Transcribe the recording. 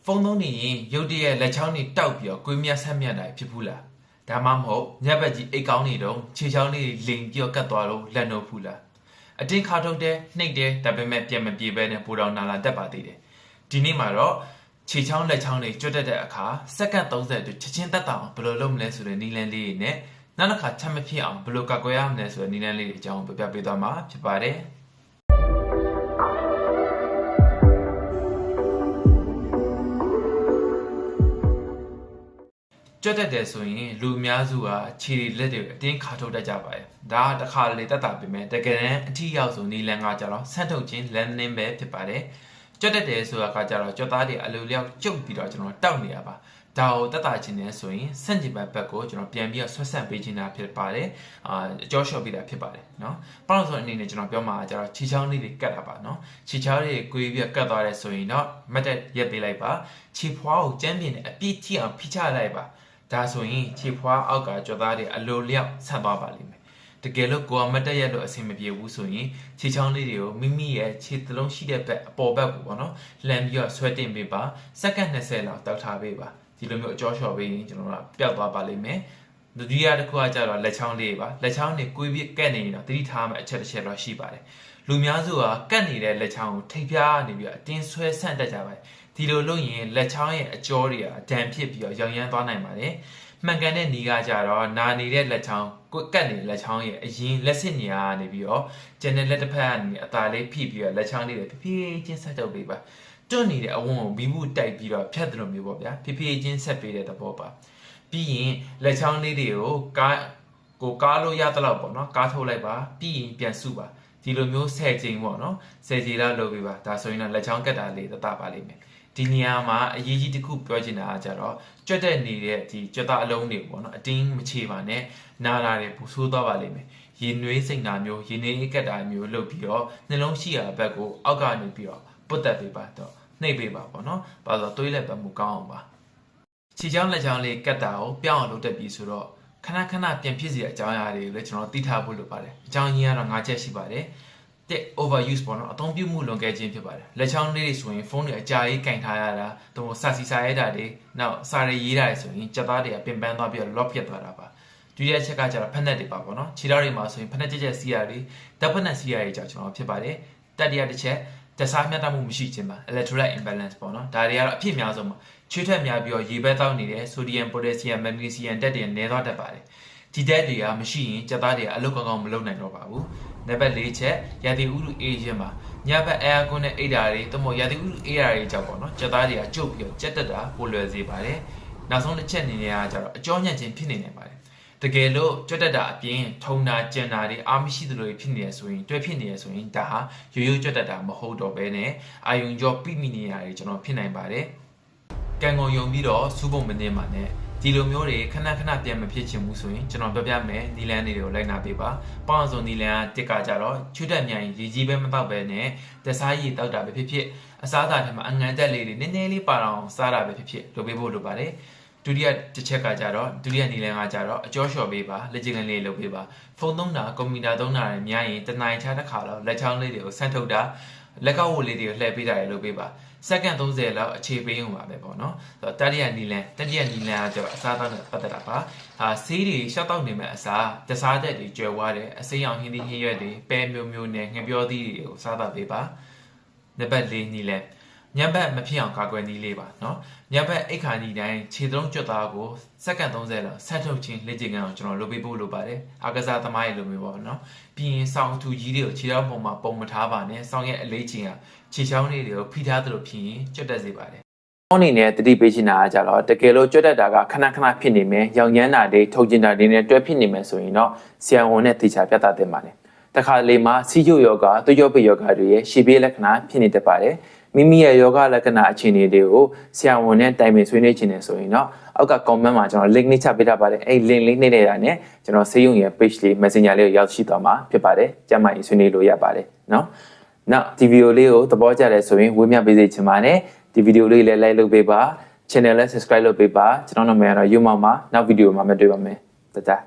ဖုန်းသုံးနေရင်ရုတ်တရက်လက်ချောင်းတွေတောက်ပြီးတော့ကိုယ်မြတ်ဆက်မြတ်တာဖြစ်ဘူးလားဒါမှမဟုတ်ညဘက်ကြီးအိတ်ကောင်းနေတော့ခြေချောင်းလေးလိမ်ပြီးတော့ကတ်သွားလို့လက်နှုတ်ဖူးလားအတင်းခါထုတ်တဲ့နှိပ်တဲ့ဒါပေမဲ့ပြန်မပြေပဲနဲ့ပိုတော်နာလာတက်ပါသေးတယ်ဒီနေ့မှာတော့ခြေချောင်းလက်ချောင်းတွေကျွတ်တက်တဲ့အခါစက္ကန့်30အတွင်းချက်ချင်းတက်တာအောင်ဘယ်လိုလုပ်မလဲဆိုတဲ့နည်းလမ်းလေးတွေနဲ့နောက်တစ်ခါချက်မဖြစ်အောင်ဘယ်လိုကာကွယ်ရမလဲဆိုတဲ့နည်းလမ်းလေးတွေအကြောင်းပြပြပေးသွားမှာဖြစ်ပါတယ်ကျွတ်တက်တယ်ဆိုရင်လူအများစုကခြေလက်တွေအတင်းခါထုတ်တတ်ကြပါတယ်ဒါကတစ်ခါလေတက်တာပြင်မဲ့တကယ်တမ်းအထီးရောက်ဆိုနီလန်ကကြတော့ဆန့်ထုတ်ခြင်းလမ်းနင်းပဲဖြစ်ပါတယ်ကျွတ်တက်တယ်ဆိုတာကကြတော့ကျွတ်သားတွေအလိုလျောက်ကျုပ်ပြီးတော့ကျွန်တော်တောက်နေရပါဒါကိုတက်တာခြင်းနဲ့ဆိုရင်ဆန့်ကျင်ဘက်ကိုကျွန်တော်ပြန်ပြီးတော့ဆွတ်ဆက်ပေးခြင်းတာဖြစ်ပါတယ်အကျော်လျှော့ပေးတာဖြစ်ပါတယ်เนาะပေါင်းဆိုအနေနဲ့ကျွန်တော်ပြောမှာကြတော့ခြေချောင်းလေးတွေကတ်တာပါเนาะခြေချောင်းလေးတွေကိုပြီးတော့ကတ်သွားတယ်ဆိုရင်တော့မတ်တက်ရက်ပေးလိုက်ပါခြေဖွားကိုကျန်းပြင်းနဲ့အပြည့်ထိအောင်ဖိချလိုက်ပါဒါဆိုရင်ခြေဖွားအောက်ကကြောသားတွေအလိုလျောက်ဆက်သွားပါလိမ့်မယ်တကယ်လို့ကိုယ်မတက်ရက်လို့အဆင်မပြေဘူးဆိုရင်ခြေချောင်းလေးတွေကိုမိမိရဲ့ခြေသလုံးရှိတဲ့ဘက်အပေါ်ဘက်ကိုပေါ့နော်လှမ်းပြီးတော့ဆွဲတင်ပေးပါစက္ကန့်20လောက်တောက်ထားပေးပါဒီလိုမျိုးအကျော်လျှော့ပေးရင်ကျွန်တော်တို့ပျောက်သွားပါလိမ့်မယ်ဒုတိယတစ်ခုကကြတော့လက်ချောင်းလေးပါလက်ချောင်းတွေကိုယ်ပြီးကက်နေရင်တော့တတိထားမှအချက်တစ်ချက်တော့ရှိပါတယ်လူများစုကကက်နေတဲ့လက်ချောင်းကိုထိပ်ပြားနေပြီးတော့အတင်းဆွဲဆန့်တက်ကြပါတယ်ဒီလိုလုပ်ရင်လက်ချောင်းရဲ့အကျော်တွေကအဒဏ်ဖြစ်ပြီးတော့ရောင်ရမ်းသွားနိုင်ပါတယ်မှန်ကန်တဲ့နီးကကြတော့နာနေတဲ့လက်ချောင်းကိုကတ်နေတဲ့လက်ချောင်းရဲ့အရင်လက်စစ်နေရာကနေပြီးတော့ကျန်တဲ့လက်တစ်ဖက်ကနေအသာလေးဖိပြီးတော့လက်ချောင်းလေးတွေဖြည်းဖြည်းချင်းဆက်ထုတ်ပေးပါတွန့်နေတဲ့အဝန်းကိုဘီးဘူးတိုက်ပြီးတော့ဖြတ်တယ်လို့မျိုးပေါ့ဗျာဖြည်းဖြည်းချင်းဆက်ပေးတဲ့သဘောပါပြီးရင်လက်ချောင်းလေးတွေကိုကားလို့ရတဲ့လောက်ပေါ့နော်ကားထုတ်လိုက်ပါပြီးရင်ပြန်စုပါဒီလိုမျိုး10ချိန်ပေါ့နော်10ချိန်လောက်လုပ်ပေးပါဒါဆိုရင်တော့လက်ချောင်းကတ်တာလေးတပါလိမ့်မယ်ဒီနေရာမှာအရေးကြီးတစ်ခုပြောချင်တာကကြတော့ကြွက်တက်နေတဲ့ဒီကြွက်သားအလုံးတွေပေါ့နော်အတင်းမချေပါနဲ့နားလာတယ်ပူဆိုးသွားပါလိမ့်မယ်ရေနွေးစိတ်နာမျိုးရေနေကက်တာမျိုးလုပ်ပြီးတော့နှလုံးရှိရာဘက်ကိုအောက်ကနေပြီးတော့ပုတ်တက်ပေးပါတော့နှိပ်ပေးပါပေါ့နော်ဘာလို့သွေးလက်ပတ်မှုကောင်းအောင်ပါခြေချောင်းလက်ချောင်းလေးကက်တာကိုပြောင်းအောင်လုပ်တတ်ပြီးဆိုတော့ခဏခဏပြန်ဖြစ်စီတဲ့အကြောင်းအရာတွေကိုလည်းကျွန်တော်သိထားဖို့လိုပါတယ်အကြောင်းရင်းကတော့၅ချက်ရှိပါတယ်overuse ပေါ့နော်အသုံးပြုမှုလွန်ကဲခြင်းဖြစ်ပါတယ်လက်ချောင်းလေးတွေဆိုရင်ဖုန်းတွေအကြာကြီးကင်ထားရတာသူတို့စာစီစာရဲတာတွေနောက်စာရေးရေးတာတွေဆိုရင်စက်သားတွေကပင်ပန်းသွားပြီးတော့ lock ဖြစ်သွားတာပါဒုတိယချက်ကကျတော့ဖက်နက်တွေပါပေါ့နော်ခြေထောက်တွေမှာဆိုရင်ဖက်နက်ကြက်စီးရတွေတပ်ဖက်နက်စီးရတွေကြောင့်ကျွန်တော်ဖြစ်ပါတယ်တတိယတစ်ချက်တစားမျှတမှုမရှိခြင်းပါ electrolyte imbalance ပေါ့နော်ဒါတွေကတော့အဖြစ်များဆုံးပါချွေးထက်များပြီးတော့ရေဘက်တောက်နေတဲ့ sodium potassium magnesium ဓာတ်တွေနည်းသွားတတ်ပါတယ်ဒီဓာတ်တွေကမရှိရင်စက်သားတွေကအလုပ်ကောင်းကောင်းမလုပ်နိုင်တော့ပါဘူးနံပါတ်4ချက်ရာသီဥတုအေးခြင်းပါညဘက် air con နဲ့အိတ်ဓာတ်တွေတမို့ရာသီဥတုအေးဓာတ်တွေကြောင့်ပေါ့နော်စက်သားတွေကကျုပ်ပြီးတော့ကြက်တက်တာပိုလွယ်စေပါတယ်နောက်ဆုံးတစ်ချက်အနေနဲ့ကကျတော့အကြောညံ့ခြင်းဖြစ်နေနိုင်ပါတယ်တကယ်လို့ကြက်တက်တာအပြင်ထုံတာကြံတာတွေအားမရှိသလိုဖြစ်နေရဆိုရင်တွဲဖြစ်နေရဆိုရင်ဒါဟာရိုးရိုးကြက်တက်တာမဟုတ်တော့ဘဲနဲ့အာယုံကြောပိမိနေရတယ်ကျွန်တော်ဖြစ်နိုင်ပါတယ်ကံကုန်ယုံပြီးတော့စူးပုံမနေပါနဲ့ဒီလိုမျိုးတွေခဏခဏပြန်မဖြစ်ချင်ဘူးဆိုရင်ကျွန်တော်ပြောပြမယ်နီလန်တွေကိုလိုက်နာပေးပါပေါအောင်ဆိုနီလန်ကတစ်ကကြတော့ချွတ်တက်မြိုင်ရေကြီးပဲမတောက်ပဲနဲ့တစားရည်တောက်တာပဲဖြစ်ဖြစ်အစားအစာထဲမှာအငန်တက်လေးတွေနည်းနည်းလေးပါအောင်စားတာပဲဖြစ်ဖြစ်လုပ်ပေးဖို့လိုပါတယ်ဒုတိယတစ်ချက်ကကြတော့ဒုတိယနီလန်ကကြတော့အကျော်လျှော်ပေးပါလက်ကျင်ကလေးလုပ်ပေးပါဖုန်းသုံးတာကွန်ပျူတာသုံးတာတွေများရင်တနိုင်ချတစ်ခါတော့လက်ချောင်းလေးတွေကိုဆန့်ထုတ်တာလက်ကောက်ဝတ်လေးတွေကိုလှည့်ပေးတာတွေလုပ်ပေးပါစက္ကန့်30လောက်အခြေပေးအောင်ပါပဲပေါ့နော်တတိယနီလန်ကကျတော့အစားအသောက်နဲ့ပတ်သက်တာပါဆေးတွေရှောက်တောက်နေမဲ့အစားတစားသက်တွေကျွဲဝါးတယ်အစိမ်းအောင်ဟင်းသီးဟင်းရွက်တွေပဲမျိုးနဲ့ငပြောသီးတွေကိုစားတာပေးပါနံပါတ်4နီလန်ညဘက်မဖြစ်အောင်ကာကွယ်နည်းလေးပါနော်ညဘက်အိတ်ခါနီတိုင်းခြေသုံးကြွသားကိုစက္ကန့်30လောက်ဆက်ထုတ်ခြင်းလေ့ကျင့်ခန်းအောင်ကျွန်တော်လုပ်ပေးဖို့လိုပါတယ်အာကစားသမားတွေလိုမျိုးပေါ့နော်ပြီးရင်စောင်းထူကြီးတွေကိုခြေထောက်ပုံမှာပုံမထားပါနဲ့စောင်းရဲ့အလေးချိန်ကခြေချောင်းလေးတွေကိုဖိထားသလိုဖြစ်ရင်ကြွတက်စေပါတယ်အနေနဲ့တတိပေးချင်တာကကြတော့တကယ်လို့ကြွတက်တာကခဏခဏဖြစ်နေမယ်ရောင်ရမ်းတာတွေထုတ်ကျင်တာတွေနဲ့တွဲဖြစ်နေမယ်ဆိုရင်တော့ဆရာဝန်နဲ့တေချာပြသသင့်ပါတယ်တခါလေမှာစီချိုယောဂသွေးကြောပိယောဂတွေရဲ့ရှေ့ပြေးလက္ခဏာဖြစ်နေတတ်ပါတယ်မိမိရဲ့ယောဂလက္ခဏာအခြေအနေတွေကိုဆရာဝန်နဲ့တိုင်ပင်ဆွေးနွေးခြင်းနဲ့ဆိုရင်တော့အောက်က comment မှာကျွန်တော် link လေးချပေးထားပါတယ်အဲ့ link လေးနှိပ်နေတာနဲ့ကျွန်တော်ဆေးရုံရဲ့ page လေး messenger လေးကိုရောက်ရှိသွားမှာဖြစ်ပါတယ်ကျမကြီးဆွေးနွေးလို့ရပါတယ်เนาะနောက်ဒီဗီဒီယိုလေးကိုသဘောကျတယ်ဆိုရင်ဝေမျှပေးစေချင်ပါတယ်ဒီဗီဒီယိုလေးလည်း like လုပ်ပေးပါ channel လည်း subscribe လုပ်ပေးပါကျွန်တော်နာမည်ကတော့ယူမောင်ပါနောက်ဗီဒီယိုမှာမတွေ့ပါမယ်တတာ